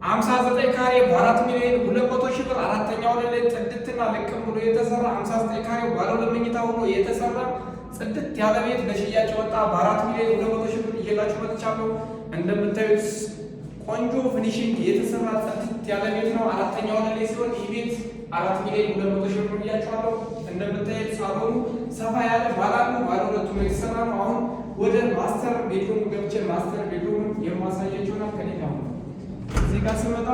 59 ካሬ በ4 ሚሊዮን 200 ሺህ ብር አራተኛው ላይ ጽድትና ልቅም ብሎ የተሰራ 59 ካሬ ባለ 2 መኝታ ሆኖ የተሰራ ጽድት ያለ ቤት ለሽያጭ ወጣ በ4 ሚሊዮን 200 ሺህ ብር እየላችሁ መጥቻለሁ። እንደምታዩት ቆንጆ ፊኒሺንግ የተሰራ ጽድት ያለ ቤት ነው። አራተኛው ላይ ሲሆን ይህ ቤት 4 ሚሊዮን 200 ሺህ ብር እያችኋለሁ። እንደምታዩት ሳሎኑ ሰፋ ያለ ባለ ሁለቱ ነው የተሰራ ነው። አሁን ወደ ማስተር ቤድሩም ገብቼ ማስተር ቤድሩም የማሳያችሁ ነው። ከኔ ጋር እዚህ ጋር ስመጣ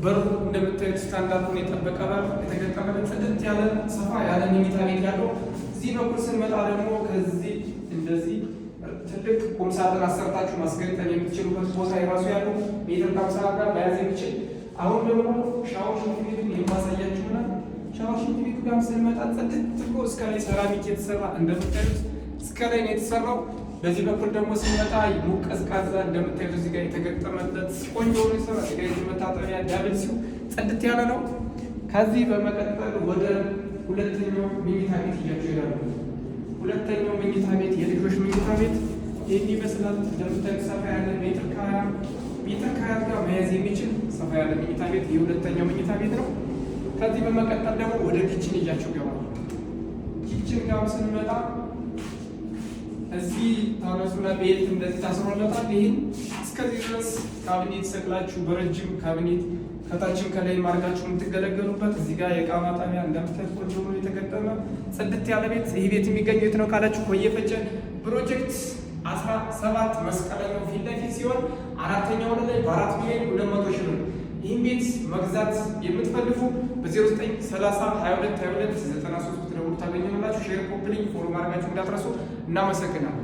በሩ እንደምታዩት ስታንዳርዱን የጠበቀ በር የተገጠመለት ጽድት ያለ ሰፋ ያለ መኝታ ቤት ያለው። እዚህ በኩል ስንመጣ ደግሞ ከዚህ እንደዚህ ትልቅ ቁም ሳጥን አሰርታችሁ ማስገጠም የምትችሉበት ቦታ የራሱ ያለው ሜትር ከ50 ጋር መያዝ የሚችል። አሁን ደግሞ ሻወር ሽንት ቤቱን የማሳያችሁ ነው። ሻወር ሽንት ቤቱ ጋር ስንመጣ ጽድት ብሎ እስከ ላይ ሰራሚክ የተሰራ እንደምታዩት እስከ ላይ ነው የተሰራው። በዚህ በኩል ደግሞ ስንመጣ ሙቅ ቀዝቃዛ እንደምታዩት እዚህ ጋር የተገጠመለት ቆንጆ ነው የሰራ። እዚህ ጋር የመታጠቢያ ዳብል ሲው ጽድት ያለ ነው። ከዚህ በመቀጠል ወደ ሁለተኛው መኝታ ቤት እያቸው ይላሉ። ሁለተኛው መኝታ ቤት የልጆች መኝታ ቤት ይህን ይመስላል። እንደምታዩት ሰፋ ያለ ሜትር ከሀያ ጋር መያዝ የሚችል ሰፋ ያለ መኝታ ቤት የሁለተኛው መኝታ ቤት ነው። ከዚህ በመቀጠል ደግሞ ወደ ኪችን እያቸው ይገባል። ኪችን ጋር ስንመጣ እዚህ ታነሱና ቤት እንደዚህ ታስሮለታል። ይህን እስከዚህ ድረስ ካቢኔት ሰቅላችሁ በረጅም ካቢኔት ከታችን ከላይ ማድረጋችሁ የምትገለገሉበት። እዚህ ጋር የእቃ ማጠቢያ እንደምታዩት ቆንጆ ሆኖ የተገጠመ ጽድት ያለ ቤት። ይህ ቤት የሚገኘው የት ነው ካላችሁ ኮየ ፈጬ ፕሮጀክት 17 መስቀለኛው ፊት ለፊት ሲሆን አራተኛው ላይ በ4 ሚሊዮን 200 ሺህ ብር። ይህን ቤት መግዛት የምትፈልጉ በ0930 22 22 93 ብትደውሉ ታገኙናላችሁ። ሼር ኮፕሊንግ ፎሎ ማድረጋችሁ እንዳትረሱ። እናመሰግናለን።